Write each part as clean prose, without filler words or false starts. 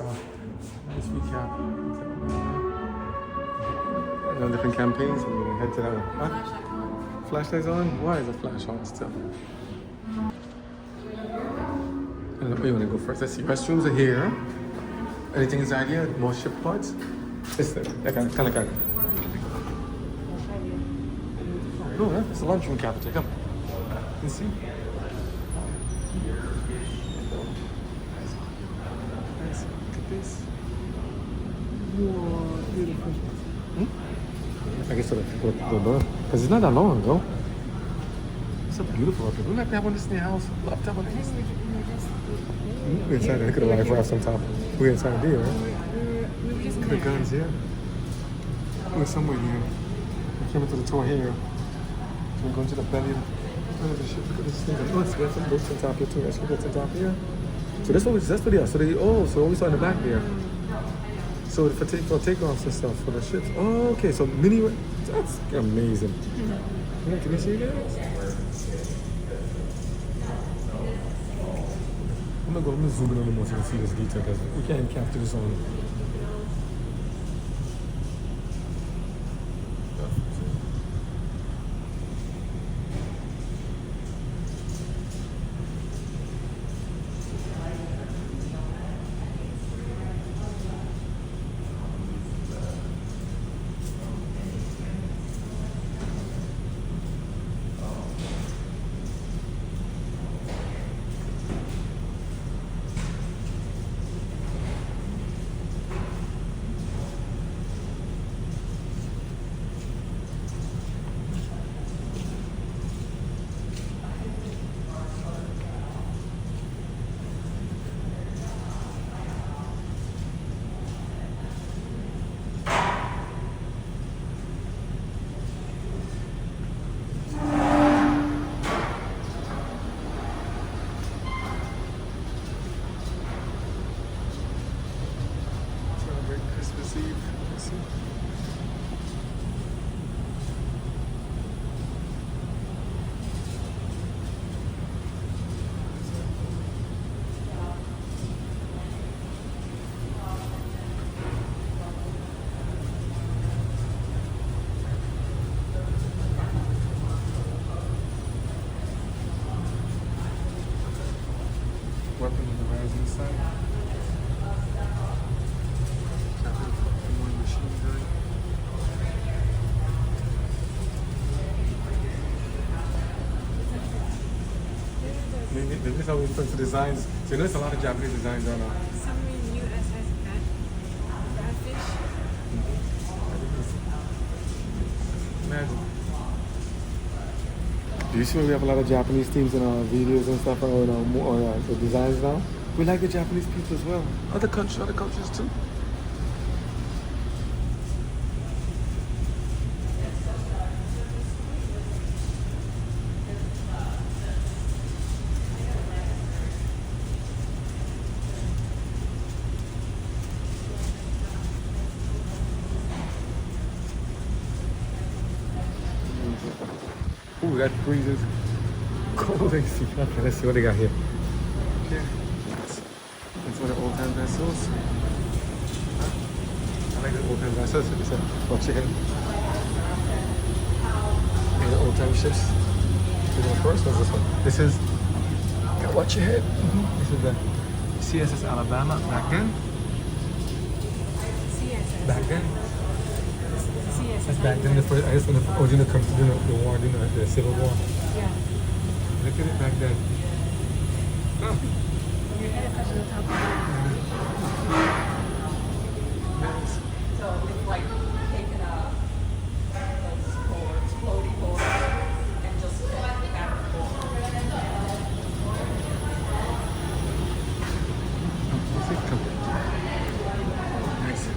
nice recap. Different campaigns. We're gonna head to that one. Huh? Flashlights on? Why is the flash on still? I don't know where you wanna go first. Let's see. Restrooms are here. Anything inside here? More ship pods? It's there. That kind of like that. No, huh? It's a lunchroom cafeteria. Come. You see? Nice. Look at this. Whoa, beautiful. I guess the because it's not that long ago. It's so beautiful up here. Wouldn't that have one of this in your house? Laptop on this. We're inside there. Look at the life rafts on top. We're inside there, right? Look at the guns here. We're somewhere here. We came into the tour here. We're going to the belly of the ship. Look at this thing. Oh, it's got some boats on top here too. That's what's on top here. So that's what they are. So we saw in the back there. So for takeoffs and stuff for the ships. Oh, okay. So that's amazing. Yeah, can you see that? I'm gonna zoom in a little more so you can see this detail because we can't capture this on. Weapon on the rising side. Machine gun. This is how we put the designs. So you know there's a lot of Japanese designs on our Submarine USS Battleship. Imagine. Do you see where we have a lot of Japanese teams in our videos and stuff, or the designs now? We like the Japanese people as well. Other cultures too. Ooh, we got freezers. Cold AC. Okay, let's see what they got here. Okay. That's one of the old time vessels. Huh? I like the old time vessels. It's a watch your head. And the old time ships. This one first, what's this one? This is gotta watch your head. This is the CSS Alabama back then. CSS. Back then. CSS. That's back then, I guess when the original come to the war, the Civil War. Yeah. Look at it back then. Oh. Your head is touching the top of it. Nice. So we've like taken those boards, floaty boards, and just put it back and forth. Nice.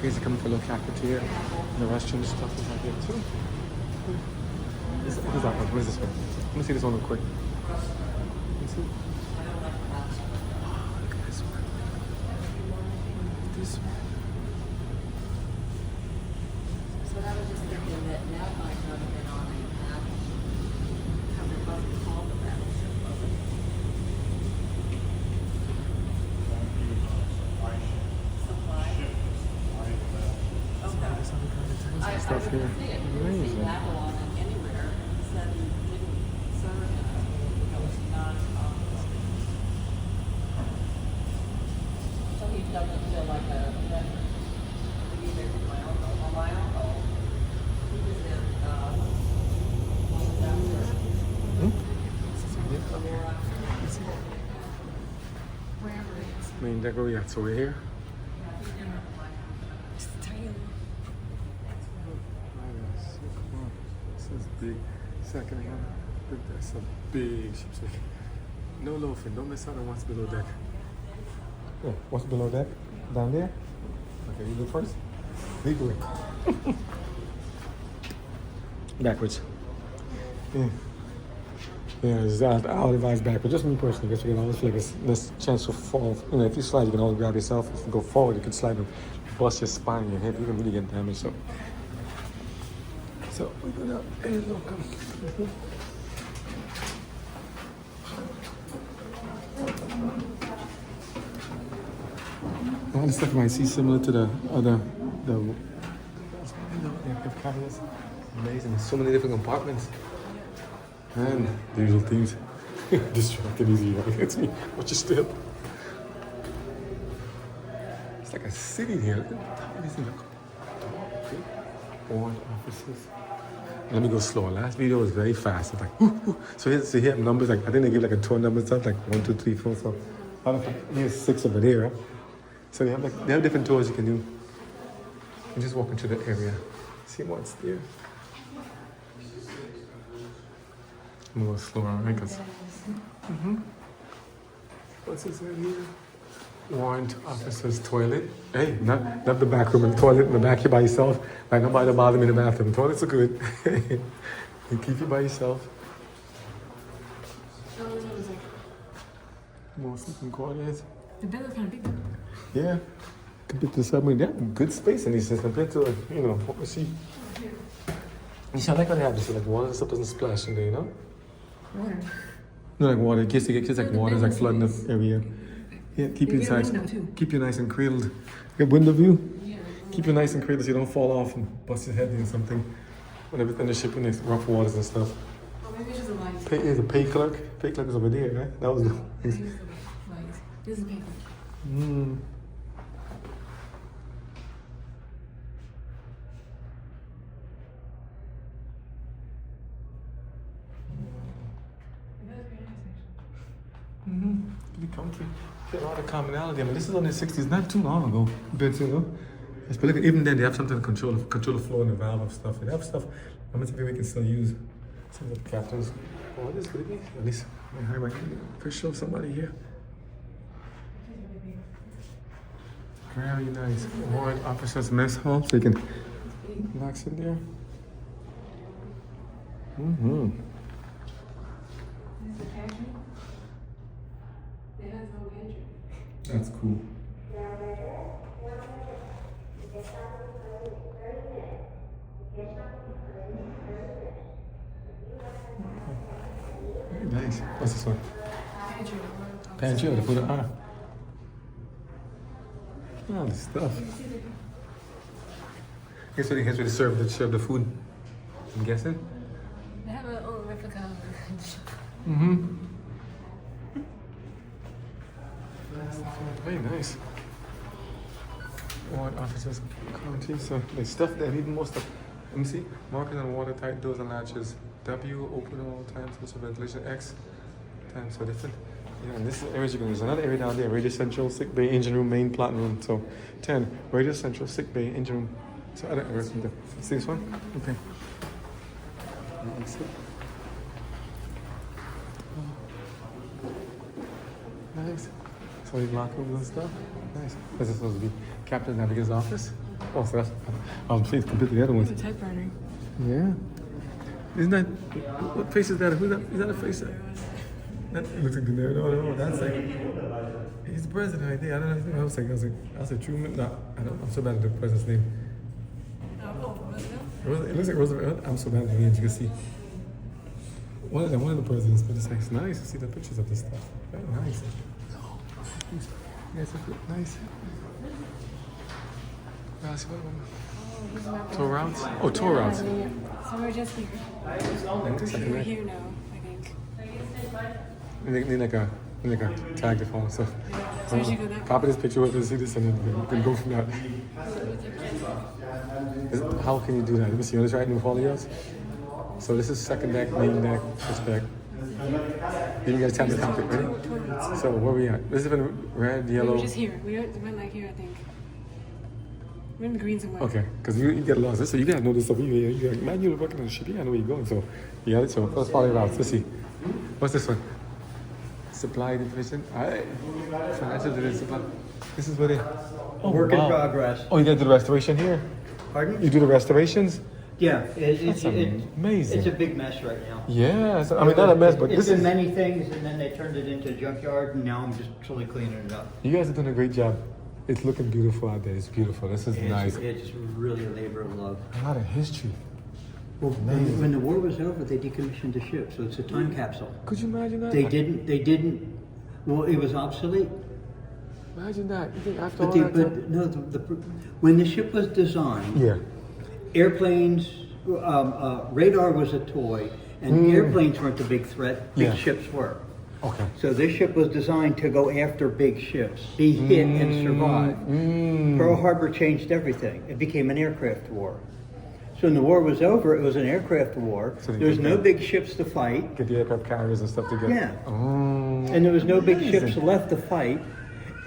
Here's coming for a little cafeteria. And the restroom stuff is right here too. What is that one? What is this one? Let me see this one real quick. Let me see. Look at this one. This one. So that was just thinking that that might not have been on a map. How it wasn't called the Battleship, was it? Main deck where we at? So we're here. It's tiny. This is big. Second hand. That's a big ship. No loafing. Don't miss out on what's below deck. Yeah, what's below deck? Down there? Okay, you go first. Lead the way. Backwards. Yeah. Yeah, I would advise backwards. Just me personally, because you can always feel like there's a chance to fall. You know, if you slide, you can always grab yourself. If you go forward, you can slide and bust your spine, your hip. You can really get damaged. So we're gonna look. All the stuff you might see similar to the other, the carriers. Amazing. There's so many different compartments. And the usual things. Distracted easy, right? It's me. Watch your step. It's like a city here. Look at these things. Orange offices. Let me go slower. Last video was very fast. It's like, whoo, whoo. So here numbers, like I think they give like a tour number stuff, like 1, 2, 3, 4. So I don't know, here's 6 over there. Right? So they have different tours you can do. And just walking through the area. See what's there. I'm a little slower, right? Because what's this right here? Warrant officer's toilet. Hey, not the back room, the toilet in the back here by yourself. Like nobody bother me in the bathroom. Toilets are good. You keep it by yourself. More sleeping quarters. The bed is kind of big though. Yeah. Compared to the submarine, they have good space in these things compared to, what we see. You see, I like when they have this, like water and stuff doesn't splash in there, you know? Water. No, like water. In case you get like water's like flooding the area. Yeah, keep you You get a nice. window, too. Keep you nice and cradled. You get window view. Yeah. Keep you nice and cradled so you don't fall off and bust your head into something. Whenever in the ship in these rough waters and stuff. Oh, maybe it's just a light. There's a pay clerk. Pay clerk is over there, right? That was the. Here's the light. This is paper. Mm. Pretty comfy. Get a lot of commonality. I mean, this is only the 60s, not too long ago. But yes, but look, even then they have something to control the flow and the valve of stuff. They have stuff. How much of it we can still use? Some of the captains. Oh, this could be at least. I might for sure somebody here. Very nice. Warrant officers mess hall, so you can relax in there. Mm-hmm. There's the pantry. It has no pantry. That's cool. Very nice. What's this one? Pantry. Pantry or the food? All this stuff. Here's where they serve the food. I'm guessing. They have a own replica of the ship. Mm-hmm. Very nice. Warrant officers county. So they stuff that even more stuff. Let me see. Marking on watertight doors and latches. W open at all times. So ventilation. X times so different. Yeah, and this is areas you can use. Another area down there, radio central, sick bay, engine room, main plot room. So 10, radio central, sick bay, engine room. So other areas. See this one? Okay. Nice. Nice. So you lock rooms and stuff. Nice. This is supposed to be Captain Navigator's office. Oh, so that's please compare the other ones. It's a typewriter. Yeah. Isn't that what face is that? Who's that? Is that a face? That looks like the no, that's like he's the president right there. I don't know. I was like Truman. No, I don't. I'm so bad at the president's name. It looks like Roosevelt. I'm so bad at the names. You can see one of the presidents, but it's like it's nice to see the pictures of this stuff. Very nice. Yes, it's nice. Tour routes? Oh, tour routes. So we're just here. We're here now, I think. Need like a tag to phone. So So we should go that copy this picture with this, see this, and then we can go from that. How can you do that? Let me see. Let's write in with all of yours. So this is second deck, main deck, first deck. You guys have the topic, ready? So where we at? This is in red, We yellow. were just here. We went like here, I think. We're in green somewhere. Okay, because you get lost. So you gotta know this stuff. You're like, man, you're working on the ship. You gotta know where you're going. So you got it. So let's follow it out. Let's see. What's this one? Supply division. Alright. Financial division. Supply. This is what it. Oh, Work in wow. progress. Oh, you gotta do the restoration here. Pardon? You do the restorations. Yeah, That's amazing. It's a big mess right now. Yeah, so, I mean not a mess, but It's this been is. many things, and then they turned it into a junkyard, and now I'm just slowly cleaning it up. You guys are doing a great job. It's looking beautiful out there. It's beautiful. This is nice. It's really a labor of love. A lot of history. Well, when the war was over, they decommissioned the ship, so it's a time capsule. Could you imagine that? They didn't. Well, it was obsolete. Imagine that. You think after But, all that time? but no, when the ship was designed, Yeah. airplanes, radar was a toy, and airplanes weren't the big threat. Big Yeah. ships were. Okay. So this ship was designed to go after big ships, be hit and survive. Pearl Harbor changed everything. It became an aircraft war. So when the war was over, it was an aircraft war. So they There was did no that. big ships to fight, Get the aircraft carriers and stuff together. Yeah. Oh. and there was no big Amazing. ships left to fight.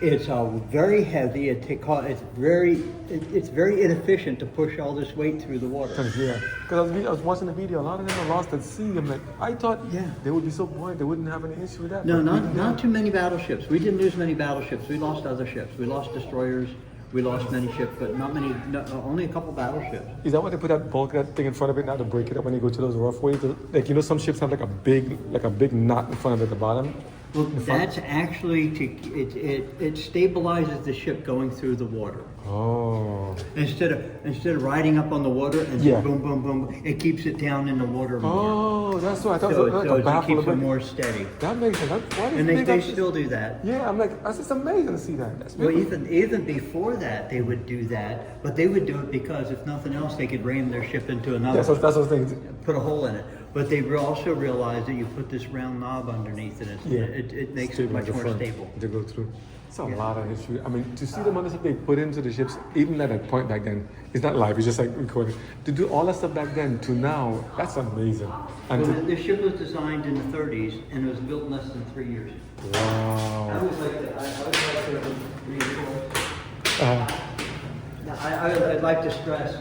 It's very heavy. It's very inefficient to push all this weight through the water. Yeah. Because I was watching the video. A lot of them are lost at sea. I'm like, I thought Yeah. they would be so buoyant. They wouldn't have any issue with that. No, but even not then- too many battleships. We didn't lose many battleships. We lost other ships. We lost destroyers. We lost many ships, but not many. No, only a couple battleships. Is that why they put that bulk, that thing in front of it now to break it up when you go to those rough ways? Like, you know, some ships have like a big knot in front of it at the bottom. Well, that's actually it stabilizes the ship going through the water. Oh. Instead of riding up on the water and Yeah. boom, boom, boom, it keeps it down in the water more. Oh, that's what I thought. So, it was so like a it baffle. keeps it more steady. That makes sense. Why And they still do that. Yeah, I'm like, that's just amazing to see that. That's Well, beautiful. even before that, they would do that, but they would do it because if nothing else, they could ram their ship into another. That's what I was thinking. Put a hole in it. But they also realized that you put this round knob underneath it, Yeah. it makes it much more stable. To go through. It's a Yeah. lot of history. I mean, to see the amount of stuff they put into the ships, even at that point back then, it's not live, it's just like recorded. To do all that stuff back then to now, that's amazing. And Well, to, the ship was designed in the 30s and it was built in less than 3 years. I wow. always like to reinforce. Uh, I'd like to stress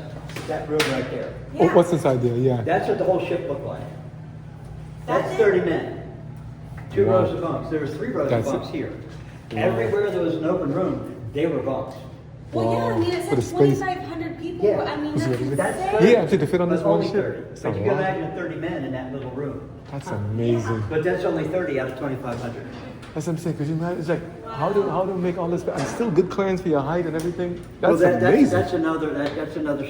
that room right there. oh, what's inside there? Yeah. That's what the whole ship looked like. That's That's it? 30 men. 2 Wow. rows of bunks. There was 3 rows That's of it. bunks here. Everywhere there was an open room, they were bunks. Well, yeah, I mean, For the it's space. 2,500 people. Yeah. I mean, Is that's it- That's insane. 30. Yeah, to fit on this But one only ship. 30. It's But a you can lot. imagine 30 men in that little room. That's amazing. But that's only 30 out of 2,500. That's what I'm saying. Because you imagine, it's like, how do we make all this? And still good clearance for your height and everything. That's amazing. That's another That's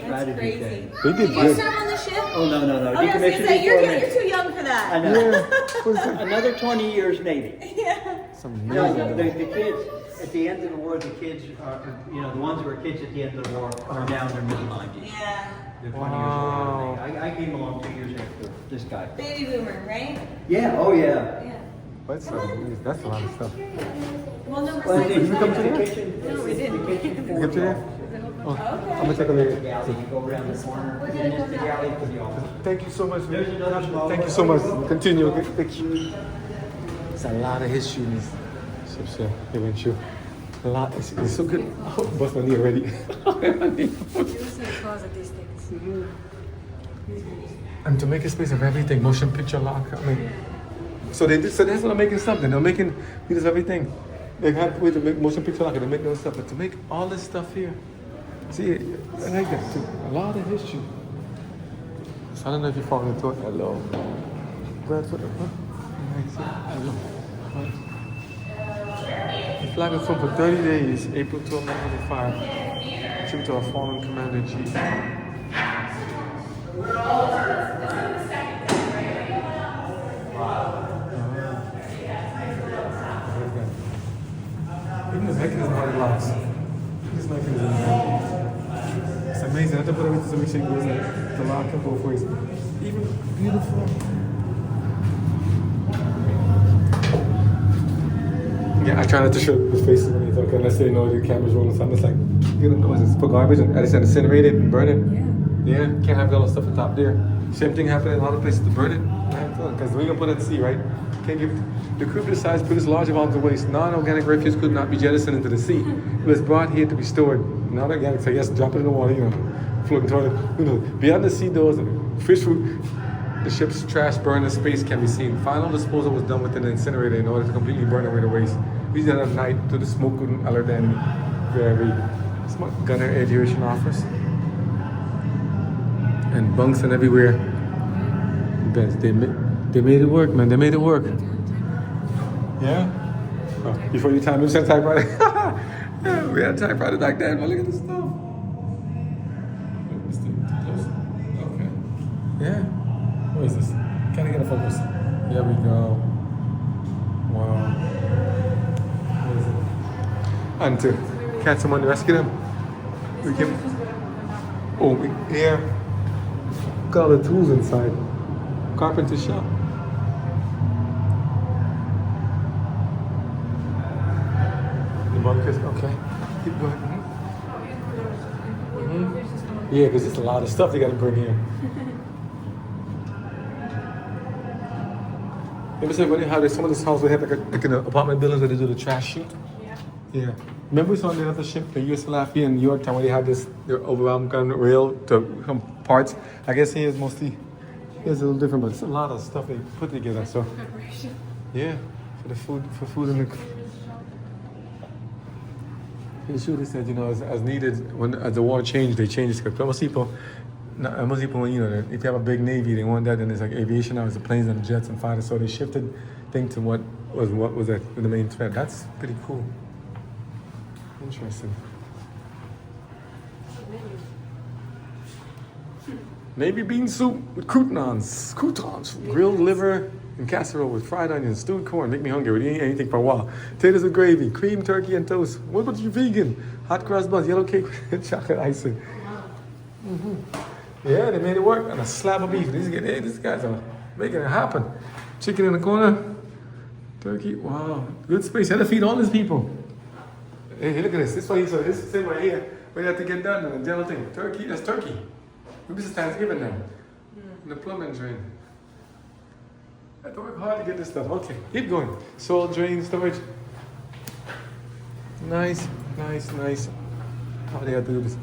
strategy crazy. thing. They did Did you good. serve on the ship? Oh, no. Oh, I was gonna Decommissioned say, before you're me. too young for I that. know. Yeah. What's that? Another 20 years Navy. Yeah. It's No, amazing. the kids, at the end of the war, the kids are, the ones who were kids at the end of the war are now in their mid-90s. Yeah. They're 20 Wow. years older than me. I came along 2 years after this guy. Baby boomer, right? Yeah, oh yeah. Yeah. That's amazing. That's a lot of stuff. Well, number Well, 6 did is you come not to the good. kitchen? No, we didn't. The kitchen You get to there? Oh, I'm gonna take a There's a look. galley, you go around the corner, and then it's the galley for the office. Thank you so much. There's another small Thank you one. so much. Continue. Okay, thank you. It's a lot of history in these ships here. They went through a lot. It's so good. Oh, bust my knee already. You listen to cause of these things. And to make a space of everything, motion picture lock. I mean, so they did. So that's what they're making something. They're making pieces of everything. They have ways to make motion picture lock. And they make those stuff, but to make all this stuff here, see, I like that too. A lot of history. So I don't know if you're falling into it. Hello. Bradford. Hello. The flag is flown for 30 days, April 12, 1995. Tribute to our fallen commander in chief. Even the mechanism how it locks. This mechanism. It's amazing. I have to put everything so we should goes to lock in both ways. Even beautiful. Yeah, I try not to show his faces when he's talking unless they know the camera's rolling. So I'm just like, you know, just put garbage and I just incinerate it and burn it. Yeah, can't have all the stuff on top there. Same thing happened in a lot of places to burn it. Because we're gonna put it at sea, right? Can't give the crew decides to produce large amounts of waste. Non-organic refuse could not be jettisoned into the sea. It was brought here to be stored. Non-organic, so yes, drop it in the water, floating toilet. Beyond the sea doors, fish food, the ship's trash burn in space can be seen. Final disposal was done within the incinerator in order to completely burn away the waste. We did it at night so the smoke couldn't alert the enemy. Very smart. Gunner aviation office. And bunks and everywhere. Beds. They made it work, man. They made it work. Yeah? Oh, before your time, you said typewriter. Yeah, we had typewriter back then, but look at this stuff. Okay. Yeah. What is this? Can I get a focus? There we go. Wow. What is it? And to catch someone to rescue them. We can. Oh, yeah. Got all the tools inside. Carpenter shop. The bunkers, okay. Keep going. Yeah, because it's a lot of stuff they got to bring here. You ever see how some of this house we have like in the apartment buildings where they do the trash chute? Yeah. Remember we saw on the other ship, the USS Lafayette in New York time, where they had their overwhelmed gun rail to some parts. I guess here's mostly. It's a little different, but it's a lot of stuff they put together. So, yeah, for food and the shooter said, as needed as the war changed, they changed. Because most people, when if you have a big navy, they want that. Then there's like aviation now, it's the planes and jets and fighters. So they shifted things to what was the main threat. That's pretty cool. Interesting. Navy bean soup with croutons, grilled liver and casserole with fried onions, stewed corn. Make me hungry. We didn't eat anything for a while. Potatoes with gravy, cream, turkey, and toast. What about you vegan? Hot cross buns, yellow cake with chocolate icing. Yeah, they made it work. And a slab of beef. These guys are making it happen. Chicken in the corner. Turkey. Wow. Good space. Had to feed all these people. Hey, look at this. This is what he said. This thing right here. We have to get done. And the yellow thing. Turkey. That's turkey. Maybe this is Thanksgiving now. In the plumbing drain. I have to work hard to get this stuff. Okay, keep going. Soil drain storage. Nice. How they have to do this?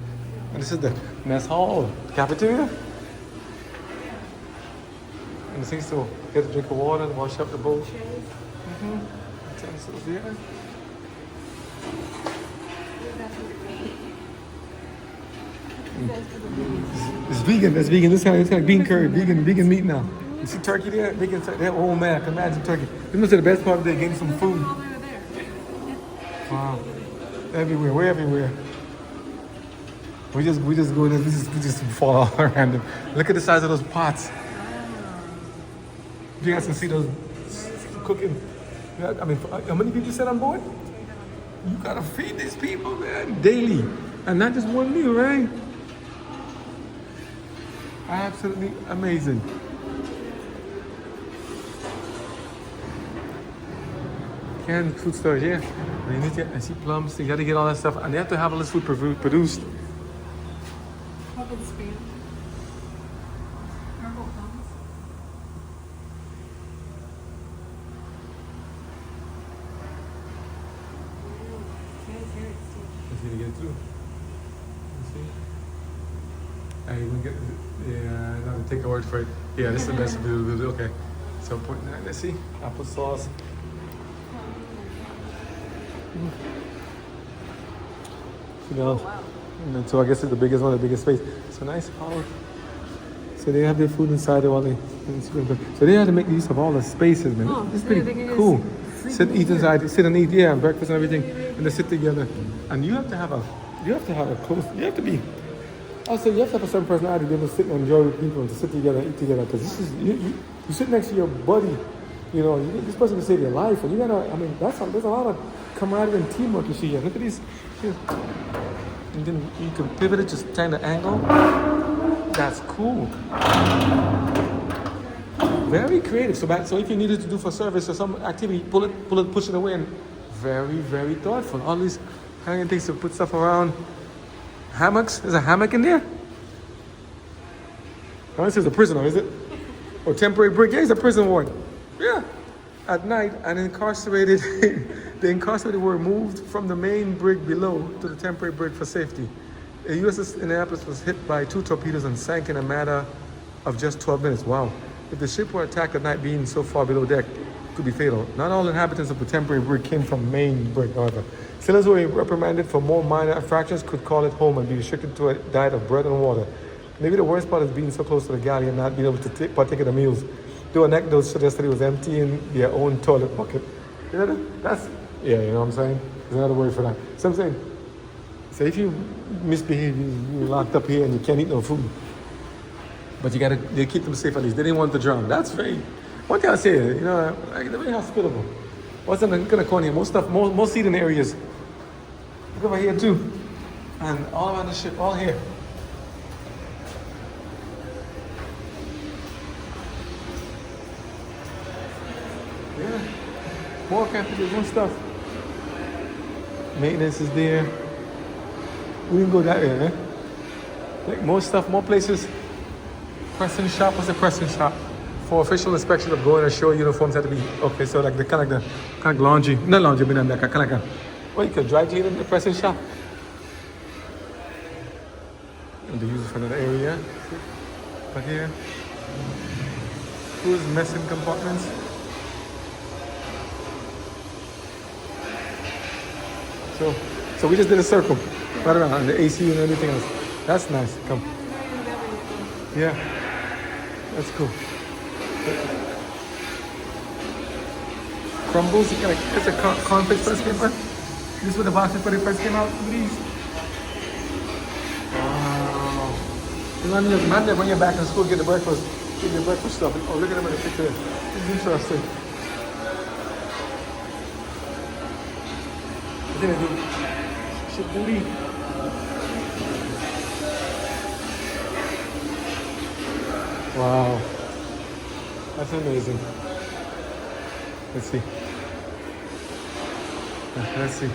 And this is the mess hall, cafeteria. And the things to get a drink of water and wash up the bowl. Utensils, yeah. It's vegan. It's vegan. This kind of bean curry, vegan meat now. You see turkey there? Vegan turkey. Oh man, I can imagine turkey. This must be the best part of the day, getting some food. Wow. Everywhere. We're everywhere. We just go there. We just fall all around them. Look at the size of those pots. You guys can see those cooking. I mean, how many people you said on board? You gotta feed these people, man, daily, and not just one meal, right? Absolutely amazing. Canned food storage, yeah. You need to, I see plums, you gotta get all that stuff, and they have to have all this food produced. Open spam. Purple plums. Let's see to get through. Let's see. I even get, yeah, I have to take a word for it. Yeah, this is the best to do. Okay. So, let's see. Applesauce. You know, and so I guess it's the biggest one, the biggest space. So nice hall. So they have their food inside there while they. So they had to make use of all the spaces, man. Oh, It's so pretty they can cool. just Sit, eat inside, sit and eat, yeah, and breakfast and everything, and they sit together. And you have to have a close. You have to be. Also, you have to have a certain personality to be able to sit and enjoy with people and to sit together and eat together. Because this is you sit next to your buddy. You know, this person can save your life, and you gotta. I mean, there's a lot of camaraderie and teamwork you see here. Look at these. Here. And then you can pivot it, just turn the angle. That's cool. Very creative. So if you needed to do for service or some activity, pull it, push it away, and very, very thoughtful. All these hanging things to put stuff around. Hammocks. There's a hammock in there. Oh, this is a prisoner, is it? Or temporary brig. Yeah, he's a prison ward. Yeah. At night, and incarcerated, the incarcerated were moved from the main brig below to the temporary brig for safety. The USS Indianapolis was hit by 2 torpedoes and sank in a matter of just 12 minutes. Wow. If the ship were attacked at night being so far below deck, it could be fatal. Not all inhabitants of the temporary brig came from main brig, however. Sailors who were reprimanded for more minor infractions could call it home and be restricted to a diet of bread and water. Maybe the worst part is being so close to the galley and not being able to partake of the meals. Though anecdotes suggest that he was emptying their own toilet bucket. You know that's, yeah, you know what I'm saying? There's another word for that. So I'm saying, so if you misbehave, you're locked up here and you can't eat no food. But they keep them safe at least. They didn't want to drown. That's very, one thing I say, you know, like, they're very hospitable. What's in the corner? Most seating areas. Look over here too. And all around the ship, all here. Yeah. More campus, more stuff. Maintenance is there. We didn't go that way, eh? Like more stuff, more places. Pressing shop, what's a pressing shop? For official inspection of going ashore, uniforms had to be, okay, so like the kind of laundry, not laundry, but like kind of like a, what you could dry clean in the pressing shop. And they use it for another area. But here, cruise messing compartments. So we just did a circle right around and the AC and everything else. That's nice. Come. Yeah, that's cool. Crumbles, like it's a cornflakes first came out. This is what the boxes when it first came out. Look at these. Wow. You know, man, when you're back in school, get your breakfast stuff. Oh, look at them in the picture. It's interesting. I think they do shit booty. Wow. That's amazing. Let's see. Let's see.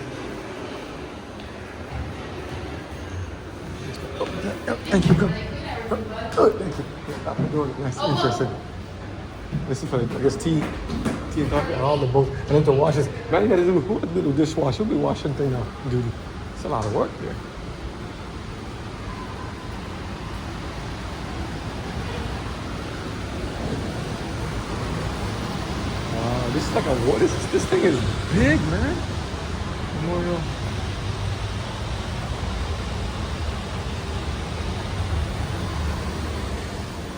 Oh, thank you. Go. Oh, thank you. I'm doing it. Nice. Interesting. This is for, I guess, tea and coffee and all the boats. And then to wash this. Man, you gotta do a little dishwasher. We'll be washing thing now, dude. It's a lot of work here. This is like a what? This thing is big, man. Memorial.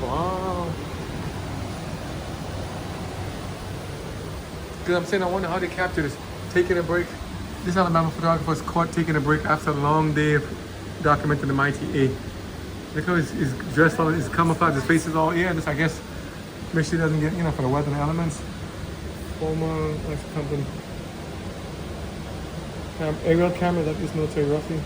Wow. Because I'm saying I wonder how they captured this. Taking a break. This Alabama photographer was caught taking a break after a long day of documenting the mighty A. Look how he's dressed all, his camouflage, his face is all, yeah, just I guess make sure he doesn't get, you know, for the weather and elements. Former company. Aerial camera that is military roughing.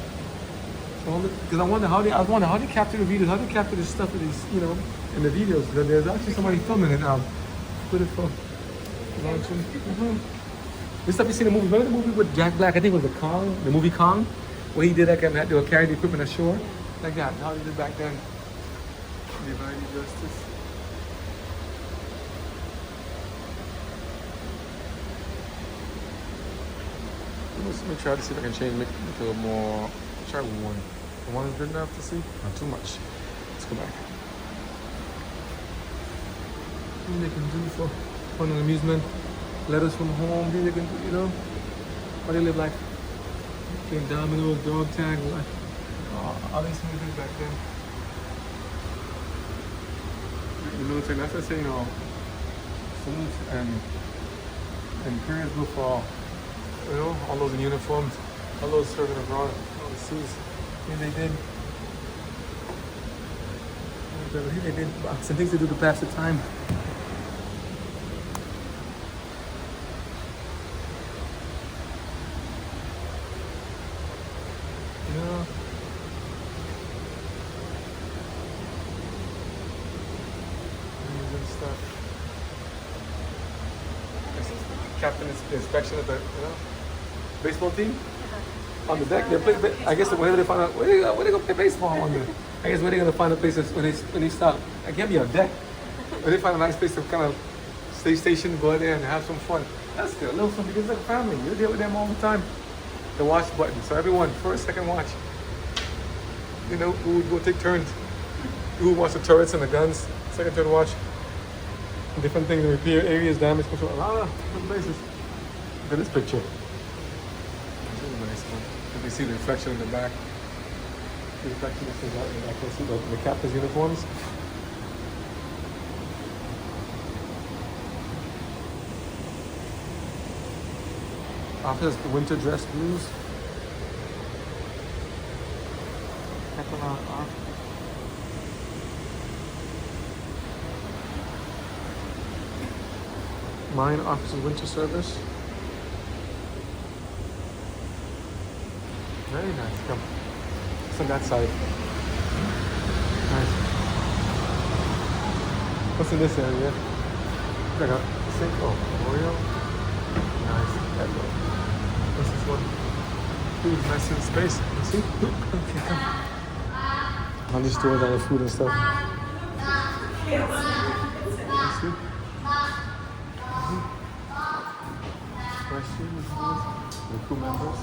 Because I wonder how they capture the videos, how they capture this stuff that is, you know, in the videos. There's actually somebody filming it now. Put it for launching. This stuff you see in the movie. Remember the movie with Jack Black? I think it was the movie Kong, where he did that and had to carry the equipment ashore, like that. How they did back then. Divine justice. Let me try to see if I can make it to a more. Try one. The one is good enough to see? Not too much. Let's go back. What they can do for fun and amusement. Letters from home. They can do, you know. What they live like. Playing dominoes, dog tag. All these things back then. The military, that's what I say, you know. Salutes and prayers go for. You know, all those in uniforms, all those serving abroad, overseas. Here they did. Here they did some things to do to pass the time. Yeah. Amazing stuff. Captain inspection of the, you know, baseball team on the deck. They play. I guess whenever they find out where they gonna play baseball on there. I guess where they gonna find a place when they stop. It can't be on deck. But they find a nice place to kind of stay stationed, go out there and have some fun. That's good. A little fun because it's like family. You're there with them all the time. The watch button. So everyone, first, second watch. You know, who would go take turns. Who wants the turrets and the guns. Second, third watch. Different things, repair areas, damage control. A lot of different places. Look at this picture. It's really nice one. You can see the reflection in the back. The reflection is out in the back. You see the captain's uniforms. Officers, the winter dress blues. Mine officers winter service. Very nice. Come. It's on that side. Nice. What's in this area? Like a sink. Oh, memorial. Nice. What's this one? Food, nice in space. You see? Okay, come. On the stores, all the food and stuff. You see? Questions, the crew members.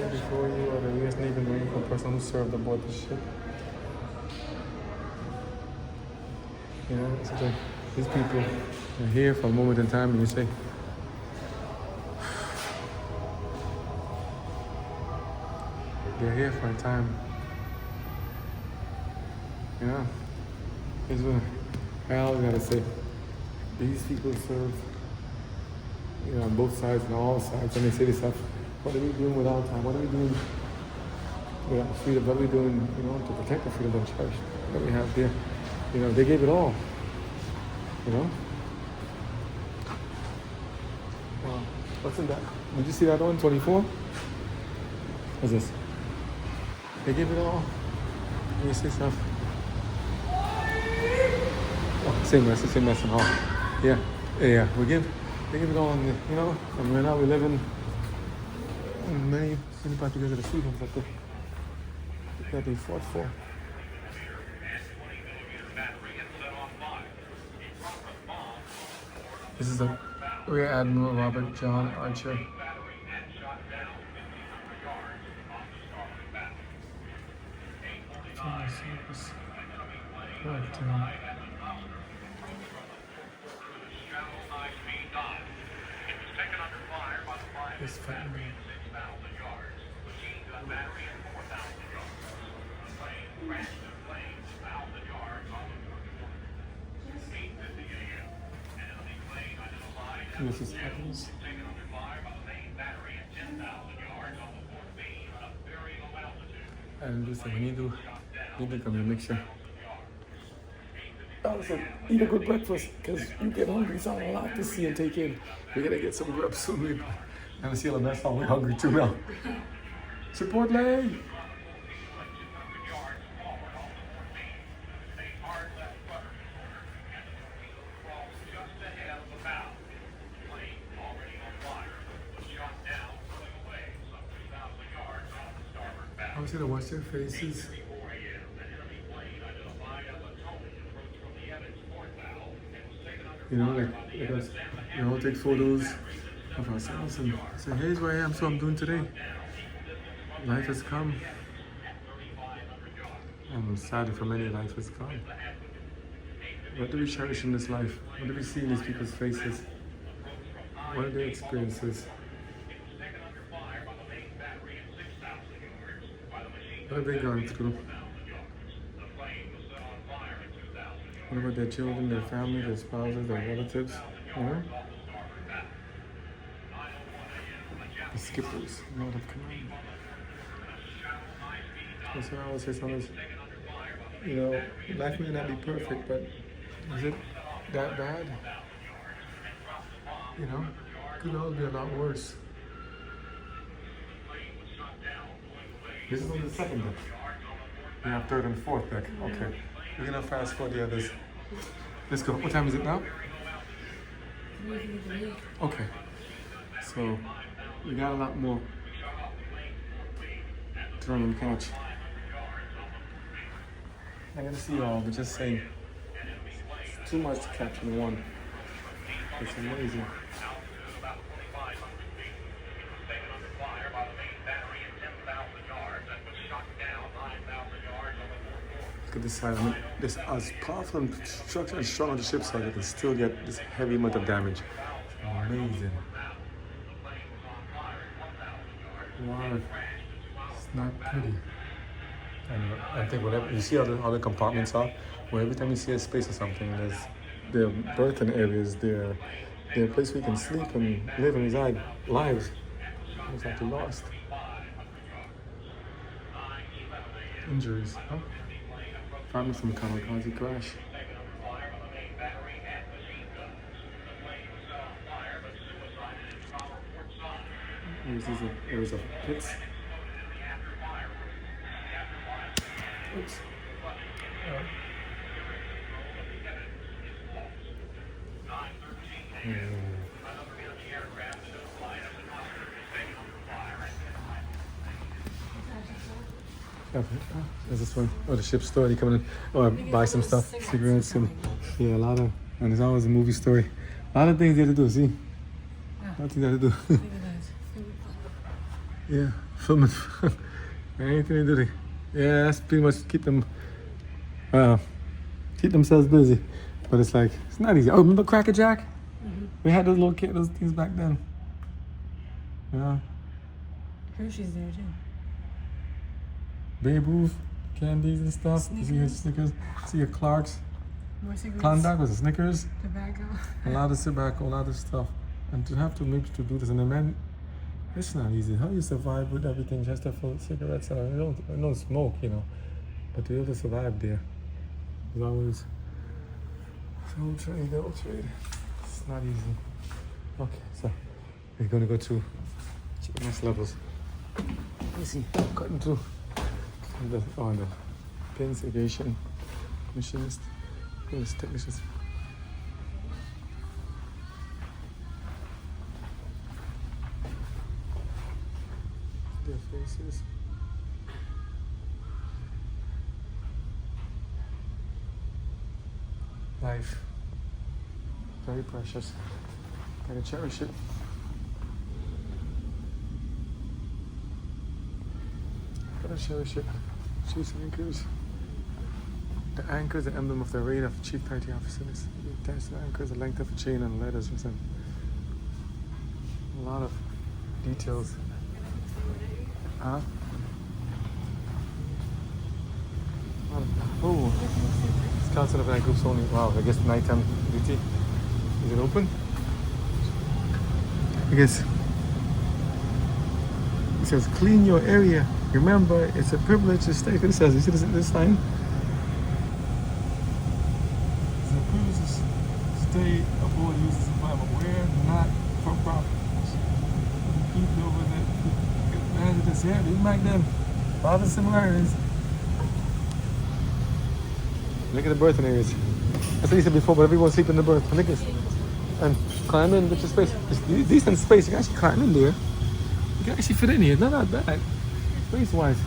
Before you are the U.S. Navy Marine Corps person who served aboard the ship. You know, it's like these people are here for a moment in time and you say, they're here for a time. You know, here's what I always gotta say. These people serve, you know, on both sides and all sides, and they say this stuff. What are we doing with our time? What are we doing with our freedom? What are we doing, you know, to protect the freedom and cherish that we have there? You know, they gave it all. You know? Wow. What's in that? Did you see that one? 24? What's this? They gave it all. Let me see stuff. Oh, same message, same message. Oh, yeah. Yeah, they give it all, you know, and right now we live in many parts because of the freedoms that they fought for. This is a Rear Admiral Robert John Archer. This fighting. This is happens. And listen, we need to come and make sure. Also, eat a good breakfast because you get hungry. It's a lot to see and take in. We gotta get some grub soon. And I see the best song. We're hungry too now. Support leg. I was gonna watch their faces. You know, like us, you know, take photos of ourselves and say, here's where I am, so I'm doing today. Life has come. And sadly for many, life has gone. What do we cherish in this life? What do we see in these people's faces? What are their experiences? What have they gone through? What about their children, their family, their spouses, their relatives? You know? The skippers, Lord of Command. That's what I always say sometimes. You know, life may not be perfect, but is it that bad? You know, could always be a lot worse. This is only the second deck. We have third and fourth deck. Okay. We're gonna fast forward the others. Let's go. What time is it now? Okay. So we got a lot more to run and catch. I'm gonna see all, but just saying, it's too much to catch in one. It's amazing. Look at this side. I mean, this as powerful and structure and strong on the ship side, it can still get this heavy amount of damage. It's amazing. Wow, it's not pretty. And I think whatever you see, how the compartments are, where every time you see a space or something, there's their berthing areas, their place where you can sleep and live and reside lives. It's like lost. Injuries, huh? Probably some kamikaze crash. Areas of pits. Oops. There's this one. Oh, the ship store. You come in or buy some stuff, cigarettes, and yeah, a lot of. And there's always a movie story. A lot of things there to do. See, a lot of things there to do. Yeah, filming. Anything to do. Yeah, that's pretty much keep themselves busy. But it's like it's not easy. Oh, remember Cracker Jack? Mm-hmm. We had those those things back then. Yeah. Hershey's there too. Babe Ruth, candies and stuff. Snickers. See your Snickers. See your Clarks. More cigarettes. Klondike was it Snickers. Tobacco. A lot of tobacco, a lot of stuff. And to have to maybe to do this, and the man, it's not easy. How you survive with everything just for cigarettes? And I don't smoke, you know, but to be able to survive there is always they'll trade. It's not easy. Okay, so we're gonna go to next levels. Let me see, cutting through the pins, aviation machinist, technicians. Their faces. Life. Very precious. Gotta cherish it. Gotta cherish it. Chiefs and anchors. The anchor is the emblem of the rank of chief party officers. Attached to the anchor is the length of a chain and letters or something. A lot of details. Huh? Oh, it's Council of Night Groups only. Wow, I guess nighttime duty. Is it open? I guess it says clean your area. Remember, it's a privilege to stay. It says, you see this sign? It's a privilege to stay aboard using survival. We're not for profit. People over there, this here, even back then, a lot of similarities. Look at the berthing areas. That's what you said before, but everyone sleep in the berth. Look at this. And climb in, get your space. It's decent space. You can actually climb in there. You can actually fit in here. It's not that bad. Space-wise.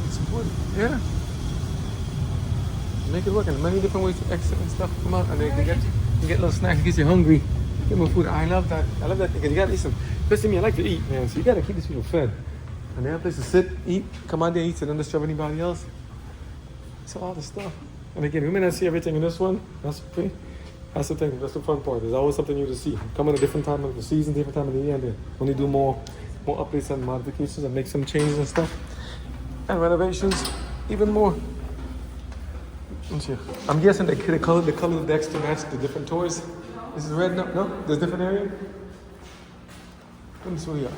It's important. Yeah. Make it work. And many different ways to exit and stuff come out. And then you get little snacks in case you're hungry. Get more food. I love that. I love that because you gotta eat some. Especially me, I like to eat, man. So you gotta keep these people fed. And they have a place to sit, eat, come out there, eat, so don't disturb anybody else. It's all the stuff. And again, we may not see everything in this one. That's the thing. That's the fun part. There's always something new to see. Come at a different time of the season, different time of the year, and when you do more updates and modifications and make some changes and stuff. And renovations, even more. Let me see. I'm guessing the color of the decks to match the different toys. This is red. No, there's a different area. Let me show you.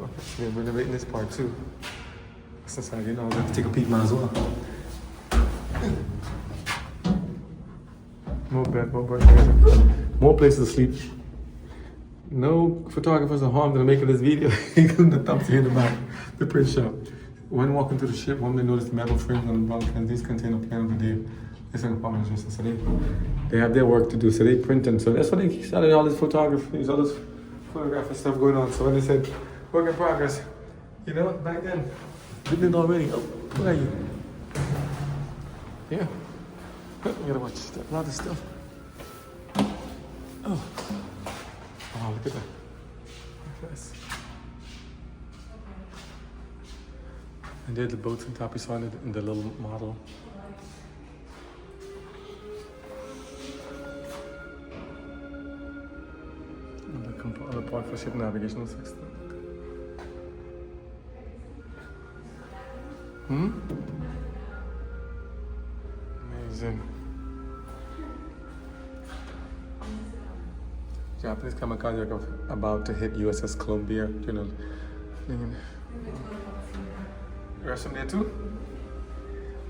Okay, so we're renovating this part too. Since I you know, I have to take a peek mine as well. More bed, more birthdays, more places to sleep. No photographers are harmed in the making of this video. Including the thumbs here in the back, the print shop. When walking through the ship, one may notice metal frames on the bulkheads. These contain a plan of the day. It's an apartment, so they have their work to do. So they print them. So that's what they started all this photography, all this photographic stuff going on. So when they said work in progress, you know, back then, they did it already. Oh, where are you? Yeah. You gotta watch a lot of stuff. Oh, look at that. Nice. And there's the boats on top. You saw it in the little model. And the other part for ship navigational system. Amazing. Japanese kamikaze are about to hit USS Columbia. You know, rest from there too.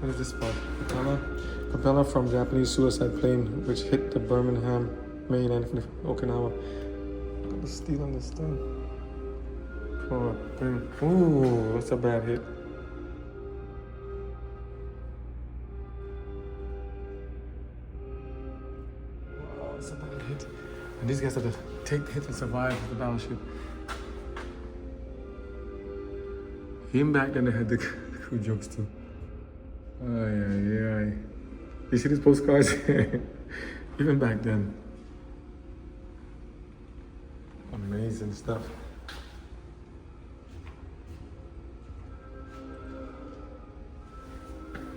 What is this part? Propeller from Japanese suicide plane which hit the Birmingham, Maine, and Okinawa. Look at the steel on this thing. Ooh, that's a bad hit. Wow, that's a bad hit. And these guys have to take the hit and survive the battleship. Even back then they had the crew jokes too. Ay. You see these postcards? Even back then. Amazing stuff.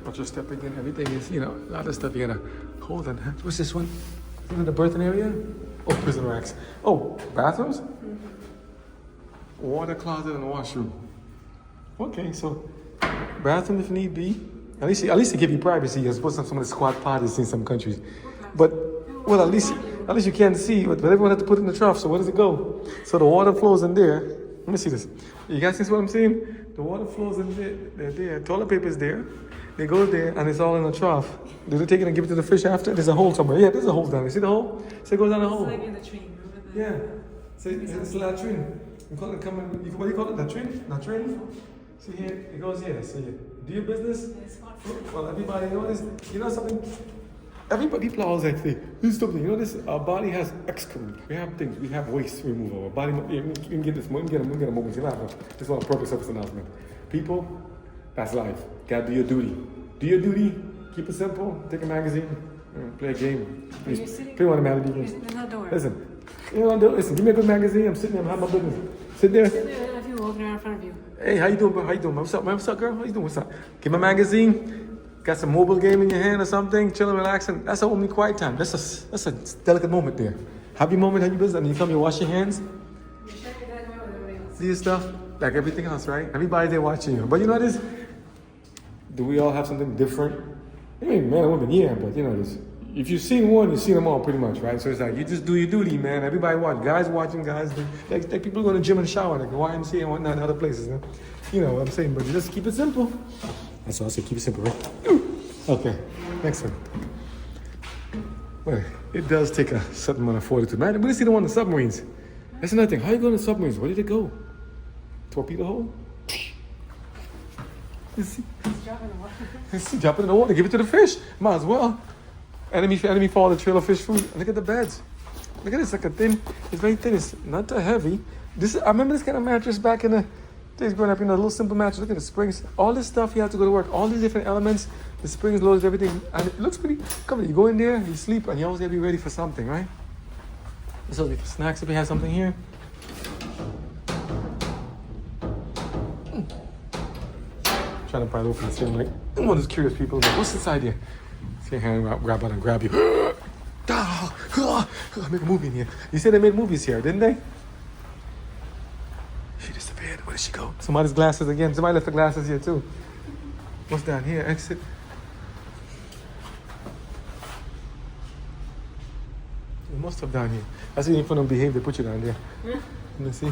Watch your step again. Everything is, you know, a lot of stuff you gotta hold on. What's this one? Is it the berthing area? Oh, prison racks. Oh, bathrooms? Water closet and washroom. Okay, so bathroom if need be. At least they give you privacy. I suppose some of the squat potties in some countries. But well, at least you can't see. But everyone has to put it in the trough. So where does it go? So the water flows in there. Let me see this. You guys see what I'm saying? The water flows in there. There. Toilet paper is there. They go there and it's all in the trough. Do they take it and give it to the fish after? There's a hole somewhere. Yeah, there's a hole down there. See the hole? So it goes down the hole. It's like in the train. Yeah. So it's a latrine. You call it coming. What do you call it? Latrine? Latrine? See here, it goes here. So you do your business. Well, everybody knows this. You know something? Everybody, people are always like, this is something. You know this? Our body has excrement. We have things. We have waste removal. Our body. You can get this. We can get a moment. This is all purpose service announcement. People, that's life. Gotta do your duty. Do your duty. Keep it simple. Take a magazine. Play a game. Play one of the magazines. Listen. You know what I'm doing? Listen. Give me a good magazine. I'm sitting there. I'm having my business. Sit there. If you're walking around in front of you. Hey, how you doing, bro? How you doing? What's up, man? What's up, girl? How you doing? What's up? Give me a magazine. Got some mobile game in your hand or something. Chilling, relaxing. That's a only quiet time. That's a delicate moment there. Happy moment, have you business? And you come, you wash your hands. Do your stuff like everything else, right? Everybody's there watching you. But you know what it is? Do we all have something different? I mean, man and women, yeah, but you know this. If you've seen one, you've seen them all pretty much, right? So it's like, you just do your duty, man. Everybody watch. Guys watching, guys. Like people go to the gym and shower, like the YMCA and whatnot, and other places. Huh? You know what I'm saying? But you just keep it simple. That's what I say, keep it simple, right? Okay, next one. Well, it does take a certain amount of fortitude. Man, we see the one in the submarines. That's another thing. How you go in the submarines? Where did it go? Torpedo hole? You see? Drop it in the water. Give it to the fish. Might as well. Enemy fall the trail of fish food. Look at the beds. Look at this, like a thin. It's very thin. It's not too heavy. I remember this kind of mattress back in the days growing up. You know, a little simple mattress. Look at the springs. All this stuff you have to go to work. All these different elements. The springs, loads, everything, and it looks pretty. Come on, you go in there, you sleep, and you always gotta be ready for something, right? This will be for snacks if we have something here. Trying to pry it open. So I'm like, I'm one of those curious people. Like, what's inside here? See your hand grab out and grab you. Make a movie in here. You said they made movies here, didn't they? She disappeared. Where did she go? Somebody's glasses again. Somebody left the glasses here too. What's down here? Exit. They must have down here. I see if you don't behave, they put you down there. Let me see.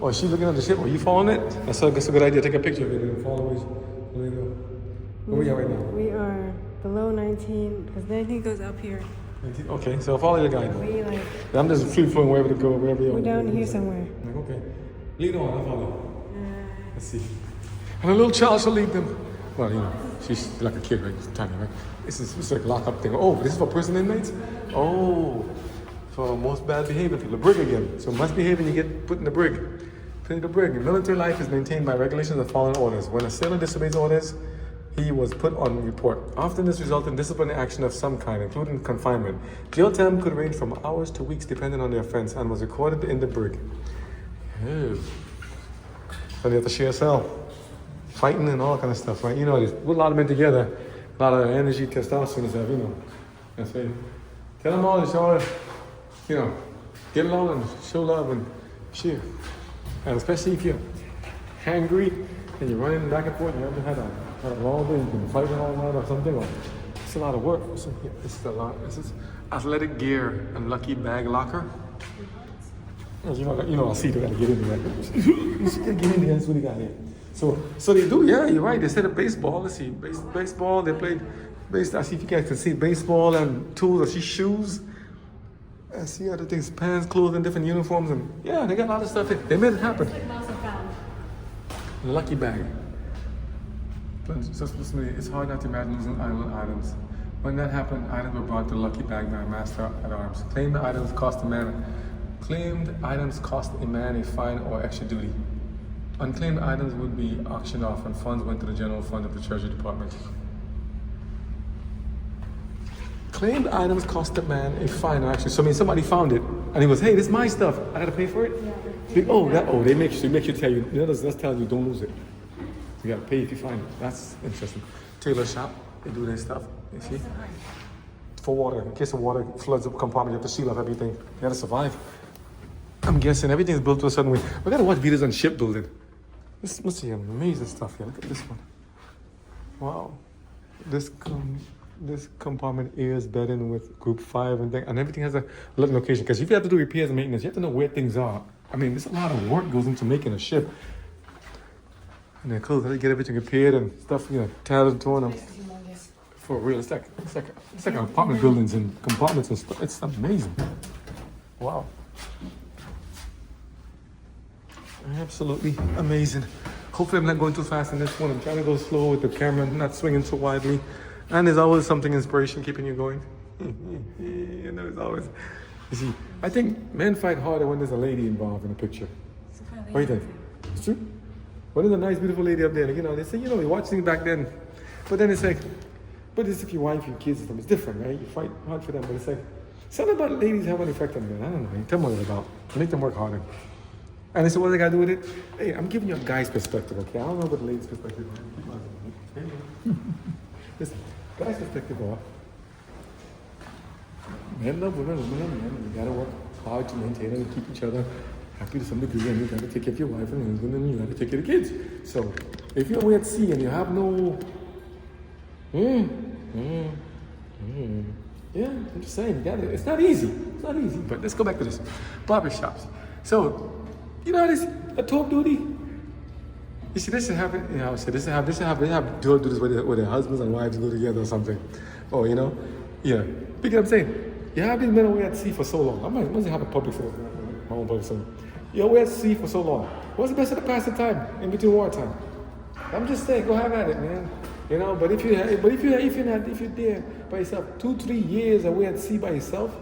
Oh, is she looking at the ship? Are you following it? That's a good idea. Take a picture of it and follow it. There you go. Where we at right now? We are below 19 because 19 goes up here. Okay, so follow the guide. We like I'm just free flowing wherever to go, wherever you we're want. down here somewhere. Like, okay. Lead on, I'll follow. Let's see. And a little child shall lead them. Well, you know, she's like a kid, right? She's tiny, right? This is like lock-up thing. Oh, this is for prison inmates? Oh, for most bad behavior people. The brig again. So must behave and you get put in the brig. Put in the brig. Military life is maintained by regulations and following orders. When a sailor disobeys orders, he was put on report. Often this resulted in disciplinary action of some kind, including confinement. Jail time could range from hours to weeks depending on the offense and was recorded in the brig. Ew. So they have to share a cell. Fighting and all that kind of stuff, right? You know, there's put a lot of men together, a lot of energy, testosterone and stuff, you know. That's right. Tell them all to show, you know, get along and show love and share. And especially if you're hangry and you're running back and forth, you haven't had a long day, you've been fighting all night or something, or it's a lot of work. So, yeah, this is a lot. This is athletic gear and lucky bag locker. You know, I'll see they gotta get in there. Get in there, that's what he got here. So they do, yeah, you're right. They said a baseball. Let's see, baseball. They played baseball. I see if you guys can see baseball and tools. I see shoes. I see other things, pants, clothes, and different uniforms, and yeah, they got a lot of stuff in. They made it happen. Lucky bag. But it's hard not to imagine losing island items. When that happened, items were brought to the lucky bag by a master at arms. Claimed items cost a man a fine or extra duty. Unclaimed items would be auctioned off and funds went to the general fund of the Treasury Department. Claimed items cost a man a fine, actually. So I mean, somebody found it and he goes, "Hey, this is my stuff. I gotta pay for it." Yeah. They make sure tell you. That's telling you don't lose it. You gotta pay if you find it. That's interesting. Tailor shop, they do their stuff. You see, for water, in case the water floods the compartment, you have to seal off everything. You gotta survive. I'm guessing everything's built to a certain way. We gotta watch videos on shipbuilding. This must be amazing stuff here. Look at this one. Wow. This compartment is bedding with group 5 and everything has a location. Because if you have to do repairs and maintenance, you have to know where things are. I mean, there's a lot of work goes into making a ship. And then clothes, how to get everything repaired and stuff, you know, tattered and torn up. For real, it's like apartment buildings and compartments and stuff. It's amazing. Wow. Absolutely amazing. Hopefully I'm not going too fast in this one. I'm trying to go slow with the camera, not swinging so widely. And there's always something inspiration keeping you going. You know, it's always. You see, I think men fight harder when there's a lady involved in a picture. What do you think? It's true. When there's a nice, beautiful lady up there, you know, they say, you know, we watched things back then. But then it's like, but it's if your wife, your kids, it's different, right? You fight hard for them, but it's like, something about ladies have an effect on men. I don't know. You tell me what it's about. Make them work harder. And I said, what do I gotta do with it? Hey, I'm giving you a guy's perspective, okay? I don't know what the lady's perspective is. Listen, guy's perspective are, men love women, women love men. You gotta work hard to maintain and keep each other happy to some degree, and you gotta take care of your wife and husband, and you gotta take care of the kids. So, if you're away at sea and you have no, yeah, I'm just saying, you gotta, it's not easy. It's not easy, but let's go back to this. Barbershops. So, you know, this a top duty. You see, this should happen. You know, so this should have dual duties where their husbands and wives go together or something. Or you know, yeah. Because I'm saying, you have these men away at sea for so long. I might have a public service, my own public service. You're away at sea for so long. What's the best of the pass the time in between wartime? I'm just saying, go have at it, man. You know, but if you're there by yourself, 2-3 years away at sea by yourself,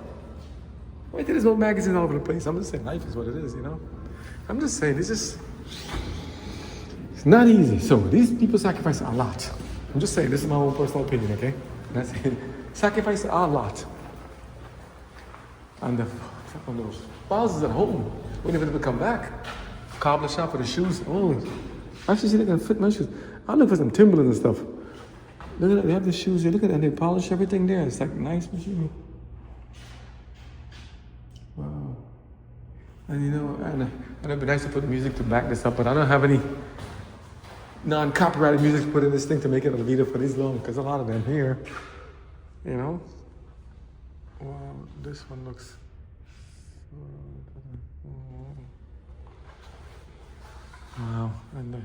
right? There's no magazines all over the place. I'm just saying, life is what it is, you know. I'm just saying, it's not easy. So these people sacrifice a lot. I'm just saying, this is my own personal opinion, okay? That's it. Sacrifice a lot. And the spouses at home, when they're going to come back, cobbler shop for the shoes. Oh, actually, see, they can fit my shoes. I look for some Timberlands and stuff. Look at that, they have the shoes there. Look at that, and they polish everything there. It's like nice machine. Wow. And you know, and it'd be nice to put music to back this up, but I don't have any non-copyrighted music put in this thing to make it a video for these long, because a lot of them here, you know. Wow, this one looks. Wow, and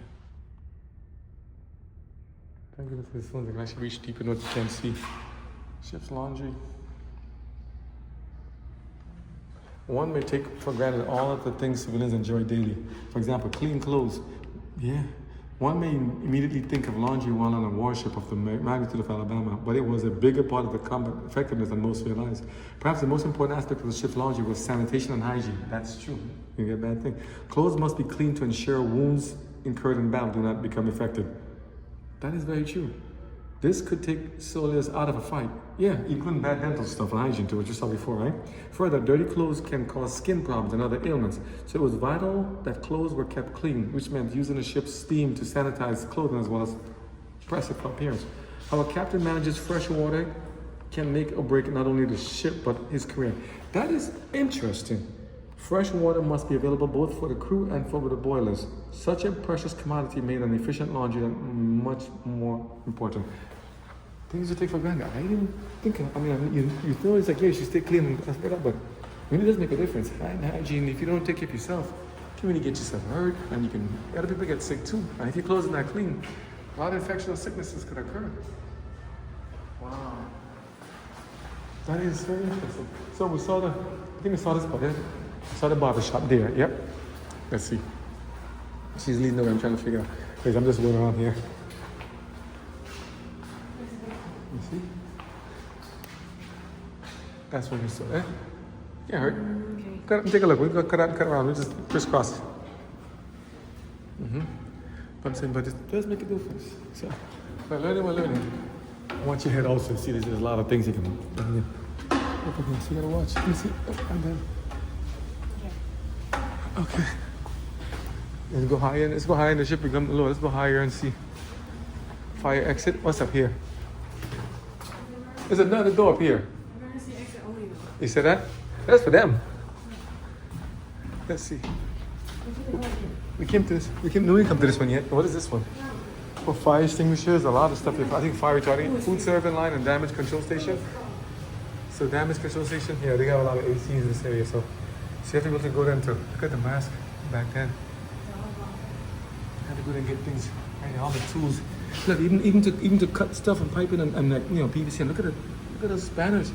thank goodness this one can actually reach deep enough you can't see. Ship's laundry. One may take for granted all of the things civilians enjoy daily. For example, clean clothes. Yeah. One may immediately think of laundry while on a warship of the magnitude of Alabama, but it was a bigger part of the combat effectiveness than most realize. Perhaps the most important aspect of the ship's laundry was sanitation and hygiene. That's true. You get a bad thing. Clothes must be clean to ensure wounds incurred in battle do not become infected. That is very true. This could take soldiers out of a fight. Yeah, including bad dental stuff and hygiene too, which you saw before, right? Further, dirty clothes can cause skin problems and other ailments. So it was vital that clothes were kept clean, which meant using the ship's steam to sanitize clothing as well as press it for appearance. How a captain manages fresh water can make or break not only the ship, but his career. That is interesting. Fresh water must be available both for the crew and for the boilers. Such a precious commodity made an efficient laundry much more important. Things you take for granted. I didn't think. I mean, you know, it's like, yeah, you should stay clean and stuff like that, but I mean, it does make a difference. Hygiene. If you don't take care of yourself, you can really get yourself hurt, and you can. Other people get sick too. And if your clothes are not clean, a lot of infectious sicknesses could occur. Wow, that is very interesting. So we saw I think we saw this part there. We saw the barber shop there. Yep. Let's see. She's leading the way. I'm trying to figure out. Because I'm just going around here. You see? That's what we saw. Can't hurt. Okay. Take a look. We go cut out and cut around. We just crisscross. But I'm saying, but it does make a difference. So, by learning. I want your head also to see there's a lot of things you can do. Up again. So you gotta watch. You see? And then. Okay. Let's go higher. Let's go higher in the ship. Become low. Let's go higher and see. Fire exit. What's up here? There's another door up here. I'm going to see exit only though. You said that? That's for them. Let's see. We came to this. We didn't come to this one yet. What is this one? For fire extinguishers, a lot of stuff. I think fire retardant, food serving line, and damage control station. So damage control station. Yeah, they got a lot of ACs in this area. So you have to be able to go there and look at the mask back then. Had to go there and get things. Right, all the tools. Look, even to cut stuff and piping and like, you know, PVC. And look at those spanners.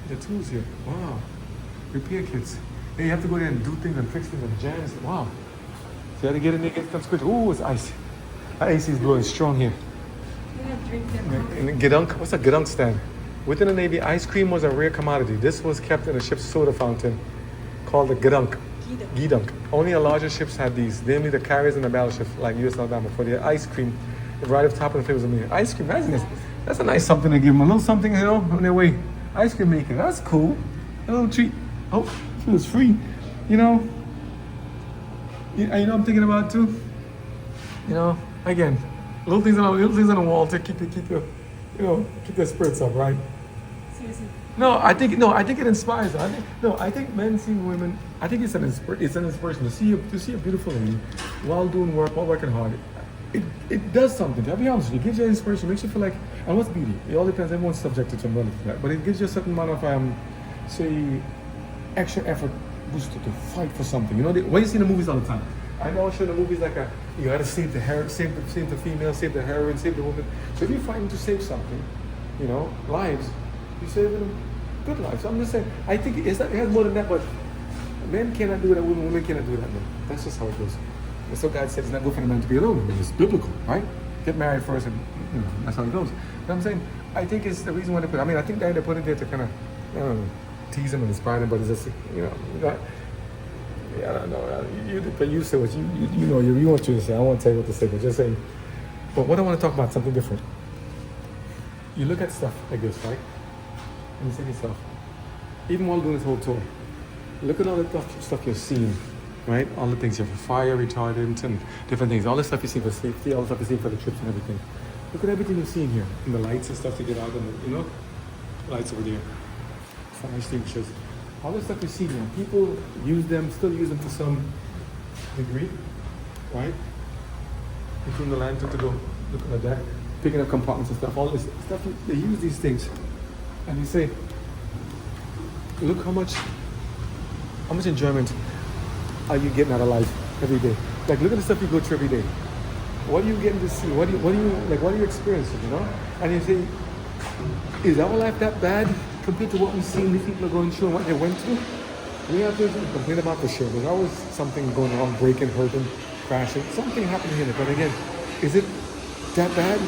The tools here. Wow. Repair kits. Hey, you have to go there and do things and fix things and jams. Wow. So you have to get in there, get stuff squished. Ooh, it's ice. That AC is blowing strong here. You have drink that And gedunk, what's a gedunk stand? Within the Navy, ice cream was a rare commodity. This was kept in a ship's soda fountain called the gedunk. Gedunk. Only the larger ships had these, namely the carriers and the battleships like USS Alabama for their ice cream. Right up top of the flavors of me. Ice cream, that's a nice something to give them. A little something, you know, on their way. Ice cream making, that's cool. A little treat. Oh, it was free. You know, you know what I'm thinking about too? You know, again, little things on the wall to keep their spirits up, right? seriously. No, I think it inspires. I think men seeing women. I think it's an inspiration to see a beautiful lady while doing work, while working hard. It does something. I'll be honest with you. It gives you inspiration. Makes you feel like. And what's beauty? It all depends. Everyone's subjected to that, but it gives you a certain amount of say, extra effort booster to fight for something. You know, what you see in the movies all the time. I know in the movies like you gotta save the female, save the heroine, save the woman. So if you're fighting to save something, you know, lives, you're saving good lives. So I'm just saying, I think it has more than that, but men cannot do that, women cannot do that. Man. That's just how it goes. And so God said it's not good for the man to be alone. It's biblical, right? Get married first, and that's how it goes. But I'm saying, I think it's the reason why they put. I mean, I think they put it there to kind of, tease them and inspire them, but it's just, I don't know. But you say what you want to say. I won't tell you what to say, but just say. But what I want to talk about something different. You look at stuff like this, right? And you say to yourself, even while doing this whole tour, look at all the stuff you're seeing, right? All the things you have for fire retardant and different things. All the stuff you see for safety, all the stuff you see for the trips and everything. Look at everything you're seeing here, and the lights and stuff to get out, and lights over there, fire extinguishers. All the stuff you see here, people still use them to some degree, right? between the lines to go look on the deck, picking up compartments and stuff. All this stuff, they use these things, and you say, look how much enjoyment are you getting out of life every day? Like, look at the stuff you go through every day. What are you getting to see? What are you experiencing? You know? And you say, is our life that bad compared to what we've seen these people are going through and what they went through? We have to complain about the shit. There's always something going wrong, breaking, hurting, crashing, something happening here. But again, is it that bad?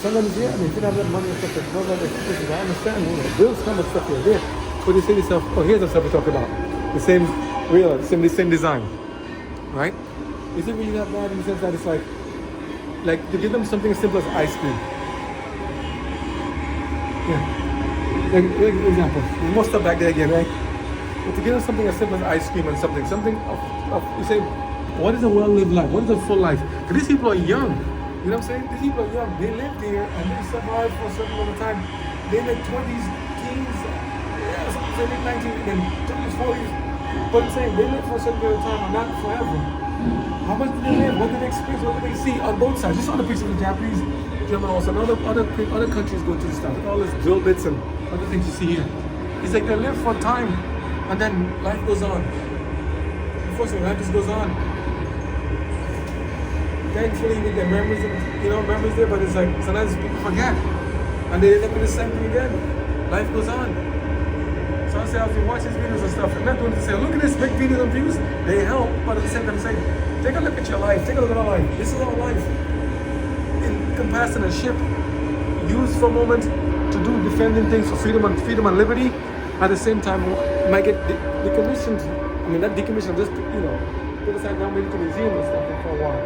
Sometimes, yeah, I mean, if you don't have that money and stuff, like, I understand, you know, bills come and stuff here, there. But you say to yourself, oh, here's the stuff we talked about. The same design, right? Is it really that bad in the sense that it's like to give them something as simple as ice cream? Yeah. Like example, most stuff back there again, right? But to give them something as simple as ice cream and something of you say, what is a well-lived life? What is a full life? Because these people are young. You know what I'm saying? These people are young. They lived here and they survived for a certain amount of time. They're in their 20s, teens, some late 19s, then 30s, 40s. But I'm saying they lived for a certain period of time and not forever. How much did they live? What did they experience? What did they see on both sides? You saw the pictures of the Japanese, German also, and other countries go through stuff. All this drill bits and other things you see here. It's like they live for a time and then life goes on. Unfortunately, life just goes on. Thankfully, with their memories, memories there, but it's like sometimes people forget, and they end up in the same thing again. Life goes on. So I say, if you watch these videos and stuff, I'm not doing it to say, look at this, big videos and views. They help, but at the same time, say, take a look at your life. Take a look at our life. This is our life. In comparison, a ship used for a moment to do defending things for freedom and liberty. At the same time, it might get decommissioned. I mean, not decommissioned, just put aside now, maybe to museum and stuff for a while.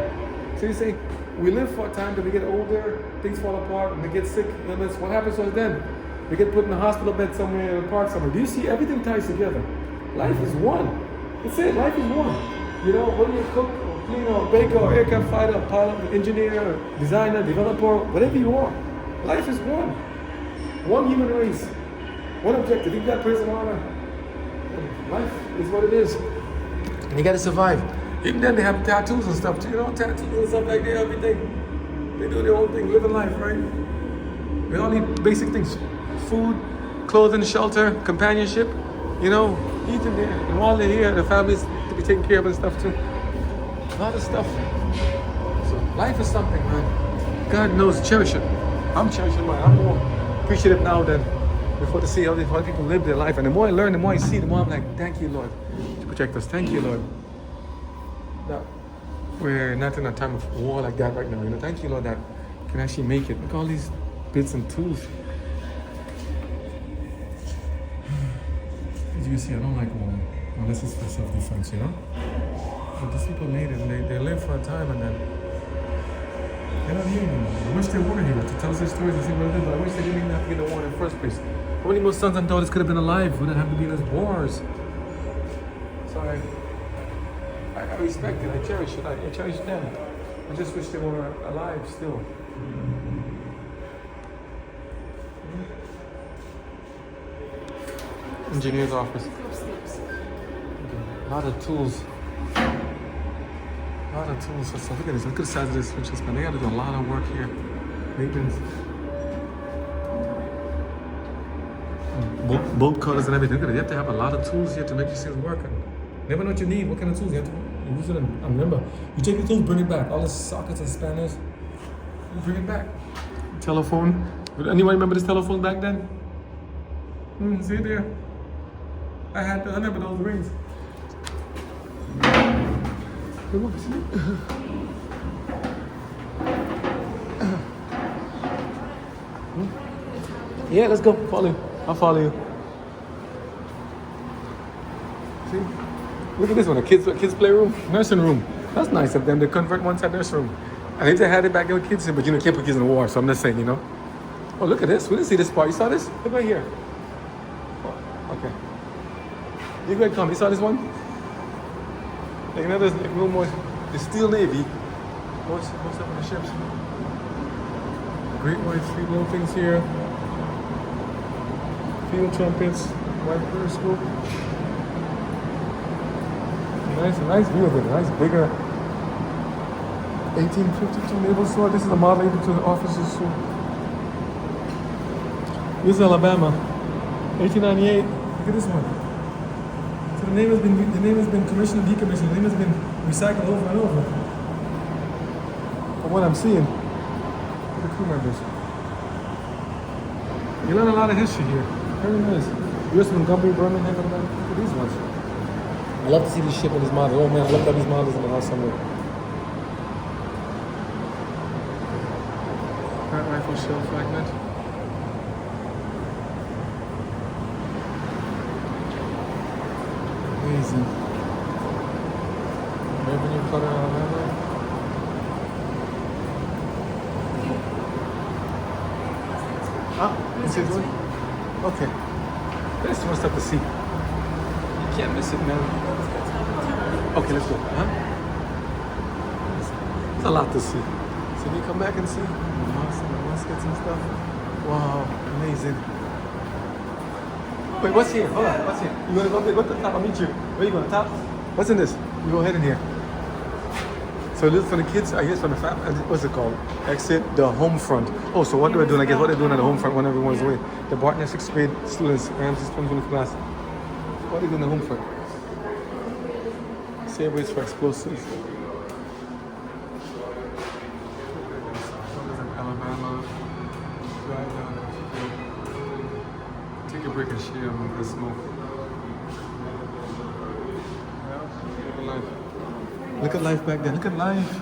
So you say, we live for a time, then we get older, things fall apart, and we get sick, illness. What happens to us then? We get put in a hospital bed somewhere, in a park somewhere. Do you see everything ties together? Life is one. That's it, life is one. You know, whether you cook, or clean, or baker, or aircraft fighter, or pilot, or engineer, or designer, developer, whatever you are, life is one. One human race. One objective. You've got prison honor. Life is what it is. And you gotta survive. Even then they have tattoos and stuff too, tattoos and stuff like that, everything. They do their own thing, living life, right? We all need basic things. Food, clothing, shelter, companionship, eating there. And while they're here, the families to be taken care of and stuff too. A lot of stuff. So life is something, man. God knows, cherish it. I'm cherishing mine. I'm more appreciative now than before to see how people live their life. And the more I learn, the more I see, the more I'm like, thank you, Lord, to protect us. Thank you, Lord. That we're not in a time of war like that right now. Thank you, Lord, that we can actually make it. Look at all these bits and tools. As you can see, I don't like war unless it's for self-defense, But these people made it, and they live for a time, and then they're not here anymore. I wish they were here to tell us their stories and see what it is, but I wish they didn't even have to get the war in the first place. How many more sons and daughters could have been alive who didn't have to be in those wars? So I respect it, I cherish it, I cherish them. I just wish they were alive still. Engineer's office. A lot of tools. A lot of tools. So look at this, look at the size of this switches, man. They gotta do a lot of work here. Maintenance. Bolt cutters and everything. Look at it, you have to have a lot of tools here to make these things work. Never know what you need, what kind of tools you have to use it. And remember, you take the tools, bring it back. All the sockets and spanners, you bring it back. Telephone. Anyone remember this telephone back then? See it there? I remember those rings. Yeah, let's go. Follow you. I'll follow you. See? Look at this one, a kids playroom, nursing room. That's nice of them. They convert one side nursing room. I think they had it back there with kids, but you can't put kids in the war, so I'm just saying, Oh, look at this. We didn't see this part. You saw this? Look right here. Oh, okay. You go ahead, come. You saw this one? Like another room more. The Steel Navy. What's up with the ships? Great white fleet, little things here. Field trumpets, white periscope. Nice view of it. Nice bigger 1852 naval sword. This is a model 82 officers sword. This is Alabama. 1898. Look at this one. So the name has been commissioned and decommissioned. The name has been recycled over and over. From what I'm seeing. Look at the crew members. You learn a lot of history here. Very nice. USS Montgomery, Birmingham, look at these ones. I love to see these ship and these models. Oh man, I looked at these models in the house somewhere. That rifle shell fragment. Amazing. Revenue cutter, Alabama. Ah, this is one. Okay. There's too much stuff to see. You can't miss it, man. Okay, let's go. Huh? It's a lot to see. So we come back and see the muskets and stuff. Wow, amazing. Wait, what's here? Hold on, what's here? You wanna go to the top? I'll meet you. Where you going, top? What's in this? You go ahead in here. So this is for the kids, I guess for the family, what's it called? Exit the home front. Oh, so what do I do? I guess what they're doing at the home front when everyone's away. The Barton 6th grade students, Ramses 2020 class. What are they doing at the home front? Sabres for explosives. Alabama. Drive down. Take a break and share with the smoke. Look at life back then. Look at life.